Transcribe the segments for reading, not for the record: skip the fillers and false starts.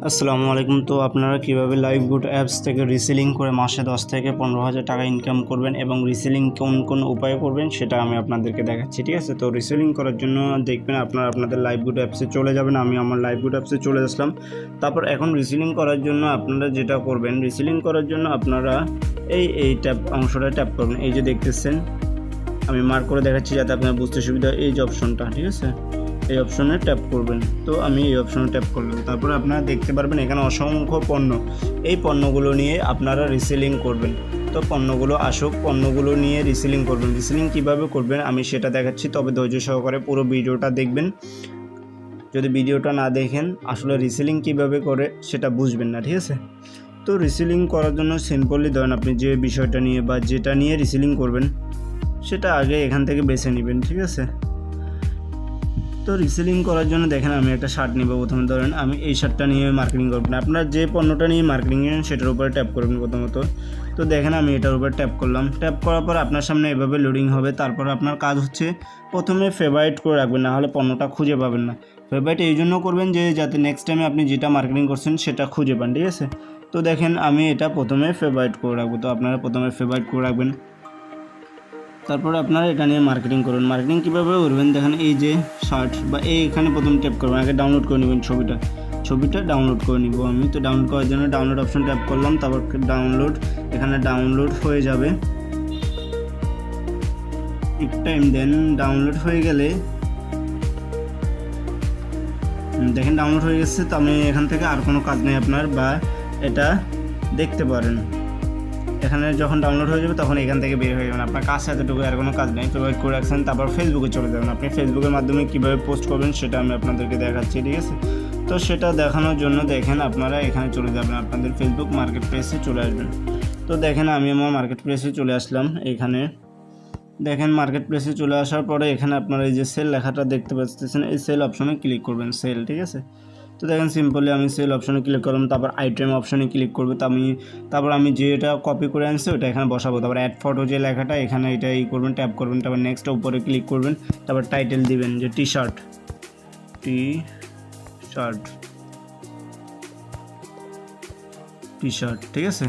আসসালামু আলাইকুম। তো আপনারা কিভাবে লাইভগুড অ্যাপস থেকে রিসেলিং করে মাসে 10 থেকে 15,000 টাকা ইনকাম করবেন এবং রিসেলিং কোন কোন উপায়ে করবেন সেটা আমি আপনাদেরকে দেখাচ্ছি, ঠিক আছে। তো রিসেলিং করার জন্য দেখবেন আপনারা আপনাদের লাইভগুড অ্যাপসে চলে যাবেন। আমি আমার লাইভগুড অ্যাপসে চলে আসলাম। তারপর এখন রিসেলিং করার জন্য আপনারা যেটা করবেন, রিসেলিং করার জন্য আপনারা এই ট্যাব অংশটা ট্যাপ করবেন। এই যে দেখতেছেন আমি মার্ক করে দেখাচ্ছি যাতে আপনার বুঝতে সুবিধা হয়। এই যে অপশনটা, ঠিক আছে, এই অপশনে ট্যাপ করবেন। তো আমি এই অপশনে ট্যাপ করলাম। তারপরে আপনারা দেখতে পারবেন এখানে অসংখ্য পণ্য, এই পণ্যগুলো নিয়ে আপনারা রিসেলিং করবেন। তো পণ্যগুলো আসুক, পণ্যগুলো নিয়ে রিসেলিং করবেন। রিসেলিং কীভাবে করবেন আমি সেটা দেখাচ্ছি, তবে ধৈর্য সহকারে পুরো ভিডিওটা দেখবেন। যদি ভিডিওটা না দেখেন আসলে রিসেলিং কীভাবে করে সেটা বুঝবেন না, ঠিক আছে। তো রিসেলিং করার জন্য সিম্পলি ধরেন আপনি যে বিষয়টা নিয়ে বা যেটা নিয়ে রিসেলিং করবেন সেটা আগে এখান থেকে বেছে নেবেন, ঠিক আছে। তো রিসেলিং করার জন্য দেখেন আমি একটা শার্ট নিব। প্রথমে ধরেন আমি এই শার্টটা নিয়ে মার্কেটিং করবেন। আপনার যে পণ্যটা নিয়ে মার্কেটিং করেন সেটার উপরে ট্যাপ করবেন প্রথমত। তো দেখেন আমি এটার উপর ট্যাপ করলাম। ট্যাপ করার পর আপনার সামনে এভাবে লোডিং হবে। তারপর আপনার কাজ হচ্ছে প্রথমে ফেভারিট করে রাখবেন, না হলে পণ্যটা খুঁজে পাবেন না। ফেভারিট এই জন্য করবেন যে যাতে নেক্সট টাইমে আপনি যেটা মার্কেটিং করছেন সেটা খুঁজে পান, ঠিক আছে। তো দেখেন আমি এটা প্রথমে ফেভারিট করে রাখবো। তো আপনারা প্রথমে ফেভারিট করে রাখবেন। তারপরে আপনারা এটা নিয়ে মার্কেটিং করুন। মার্কেটিং কীভাবে করবেন দেখেন, এই যে শার্ট বা এখানে প্রথম ট্যাপ করবেন। আগে ডাউনলোড করে নেবেন ছবিটা ডাউনলোড করে নিব আমি। তো ডাউনলোড করার জন্য ডাউনলোড অপশন ট্যাপ করলাম। তারপর ডাউনলোড, এখানে ডাউনলোড হয়ে যাবে, এক টাইম দেন। ডাউনলোড হয়ে গেলে দেখেন ডাউনলোড হয়ে গেছে। তো আমি এখান থেকে আর কোনো কাজ নেই আপনার, বা এটা দেখতে পারেন। এখানে যখন ডাউনলোড হয়ে যাবে তখন এখান থেকে বের হয়ে যাবেন। আপনার কাজ এতটুকু, আর কোনো কাজ নেই। ফেভারিট করে রাখছেন, তারপর ফেসবুকে চলে যাবেন। আপনি ফেসবুকের মাধ্যমে কীভাবে পোস্ট করবেন সেটা আমি আপনাদেরকে দেখাচ্ছি, ঠিক আছে। তো সেটা দেখানোর জন্য দেখেন আপনারা এখানে চলে যাবেন, আপনাদের ফেসবুক মার্কেট প্লেসে চলে আসবেন। তো দেখেন আমি আমার মার্কেট প্লেসে চলে আসলাম। এখানে দেখেন মার্কেট প্লেসে চলে আসার পরে এখানে আপনারা এই যে সেল লেখাটা দেখতে পাচ্ছেন, এই সেল অপশনে ক্লিক করবেন, সেল, ঠিক আছে। তো দেখেন সিম্পলি আমি সেল অপশনে ক্লিক করলাম। তারপর আইটেম অপশনে ক্লিক করবো। তারপর আমি যেটা কপি করে আনছি ওটা এখানে বসাবো। তারপর অ্যাড ফটো যে লেখাটা এখানে এটা করবেন, ট্যাপ করবেন। তারপর নেক্সট উপরে ক্লিক করবেন। তারপর টাইটেল দিবেন যে টি শার্ট, ঠিক আছে।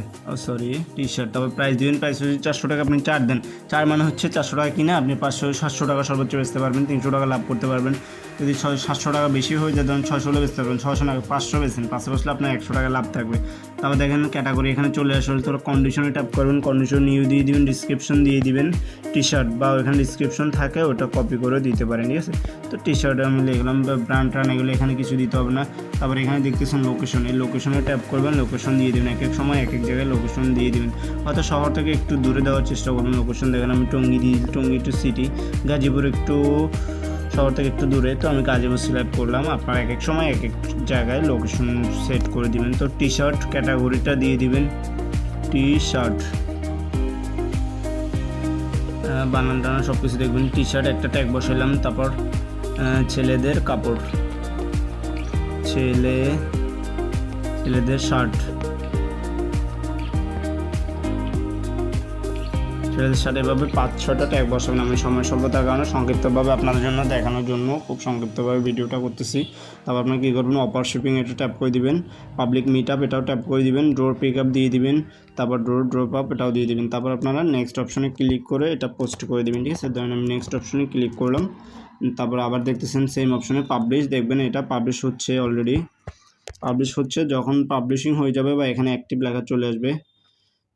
T shirt. তারপর প্রাইস দিবেন, প্রাইস হচ্ছে 400 টাকা। আপনি 4 দেন, 4 মানে হচ্ছে 400 টাকা কিনা আপনি 500-700 টাকা সর্বোচ্চ বেচতে পারবেন, 300 টাকা লাভ করতে পারবেন। যদি 700 টাকা বেশি হয়ে যায় তখন 600 বেচতে পারবেন, 600 না 500 বেচেন, 500 বেচলে আপনার 100 টাকা লাভ থাকবে। তারপর দেখেন ক্যাটাগরি এখানে চলে আসলে তো কন্ডিশনে ট্যাপ করবেন, কন্ডিশন নিউ দিয়ে দিবেন, ডিসক্রিপশন দিয়ে দিবেন টি শার্ট, বা ওখানে ডিসক্রিপশন থাকে ওটা কপি করে দিতে পারেন, ঠিক আছে। তো টি শার্টে আমি লিখলাম, ব্র্যান্ড এগুলো এখানে কিছু দিতে হবে না। তারপর এখানে দেখতেছেন লোকেশন, এই লোকেশনে ট্যাপ করবেন, লোকেশন দিয়ে দেবেন। এক এক সময় এক এক জায়গায় লোকেশন দিয়ে দেবেন, হয়তো শহর থেকে একটু দূরে দেওয়ার চেষ্টা করবেন লোকেশন। দেখেন আমি টঙ্গী দিই, টঙ্গী টু সিটি, গাজীপুর একটু শহর থেকে একটু দূরে, তো আমি গাজীপুর সিলেক্ট করলাম। আপনারা এক এক সময় এক এক জায়গায় লোকেশন সেট করে দিবেন। তো টি শার্ট ক্যাটাগরিটা দিয়ে দিবেন, টি শার্ট, বানান টানান সব কিছু দেখবেন। টি শার্ট একটা ট্যাগ বসাইলাম। তারপর ছেলেদের কাপড়, ছেলেদের শার্ট, ছেলেদের সাথে এভাবে 5-6টা ট্যাগ বসাবেন। আমি সময় স্বল্পতার কারণে সংক্ষিপ্তভাবে আপনাদের জন্য দেখানোর জন্য খুব সংক্ষিপ্তভাবে ভিডিওটা করতেছি। তারপর আপনি কী করবেন, অপার শিপিং এটা ট্যাপ করে দিবেন, পাবলিক মিট আপ এটাও ট্যাপ করে দিবেন, ডোর পিক আপ দিয়ে দিবেন, তারপর ড্রপ আপ এটাও দিয়ে দিবেন। তারপর আপনারা নেক্সট অপশনে ক্লিক করে এটা পোস্ট করে দিবেন, ঠিক আছে। ধরেন আমি নেক্সট অপশনে ক্লিক করলাম। তারপর আবার দেখতেছেন সেম অপশনে পাবলিশ, দেখবেন এটা পাবলিশ হচ্ছে, অলরেডি পাবলিশ হচ্ছে। যখন পাবলিশিং হয়ে যাবে বা এখানে অ্যাক্টিভ লেখা চলে আসবে,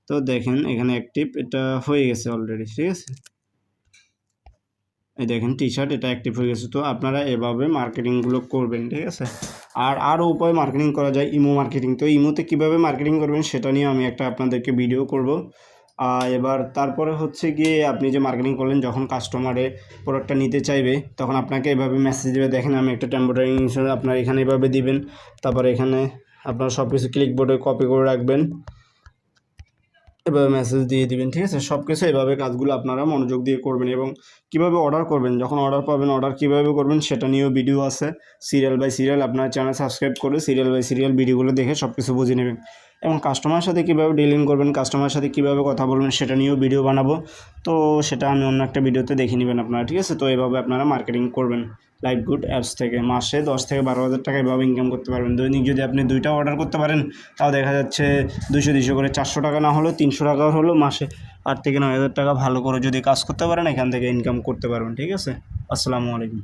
তো দেখেন এখানে অ্যাক্টিভ এটা হয়ে গেছে অলরেডি, ঠিক আছে। এই দেখেন টি শার্ট এটা অ্যাক্টিভ হয়ে গেছে। তো আপনারা এভাবে মার্কেটিংগুলো করবেন, ঠিক আছে। আর আরও উপায় মার্কেটিং করা যায়, ইমো মার্কেটিং। তো ইমোতে কীভাবে মার্কেটিং করবেন সেটা নিয়ে আমি একটা আপনাদেরকে ভিডিও করব। এবার তারপরে হচ্ছে গিয়ে আপনি যে মার্কেটিং করলেন, যখন কাস্টমারে প্রোডাক্টটা নিতে চাইবে তখন আপনাকে এভাবে মেসেজ দেবে। দেখেন আমি একটা টেম্পোরারি ইনস্যুরেন্স আপনার এখানে এভাবে দিবেন। তারপর এখানে আপনারা সব কিছু ক্লিকবোর্ডে কপি করে রাখবেন, এভাবে মেসেজ দিয়ে দিবেন, ঠিক আছে। সব কিছু এভাবে কাজগুলো আপনারা মনোযোগ দিয়ে করবেন। এবং কীভাবে অর্ডার করবেন, যখন অর্ডার পাবেন অর্ডার কীভাবে করবেন সেটা নিয়েও ভিডিও আছে, সিরিয়াল বাই সিরিয়াল। আপনার চ্যানেল সাবস্ক্রাইব করে সিরিয়াল বাই সিরিয়াল ভিডিওগুলো দেখে সব কিছু বুঝে নেবেন। এবং কাস্টমারের সাথে কীভাবে ডিলিং করবেন, কাস্টমারের সাথে কীভাবে কথা বলবেন সেটা নিয়েও ভিডিও বানাবো। তো সেটা আমি অন্য একটা ভিডিওতে দেখে নেবেন আপনারা, ঠিক আছে। তো এভাবে আপনারা মার্কেটিং করবেন লাইভগুড অ্যাপস থেকে। মাসে 10 থেকে 12,000 টাকা এভাবে ইনকাম করতে পারবেন। দৈনিক যদি আপনি 2টা অর্ডার করতে পারেন তাও দেখা যাচ্ছে 200 করে 400 টাকা না হলেও 300 টাকা হলেও মাসে 8 থেকে 9,000 টাকা ভালো করে যদি কাজ করতে পারেন এখান থেকে ইনকাম করতে পারবেন, ঠিক আছে। আসসালামু আলাইকুম।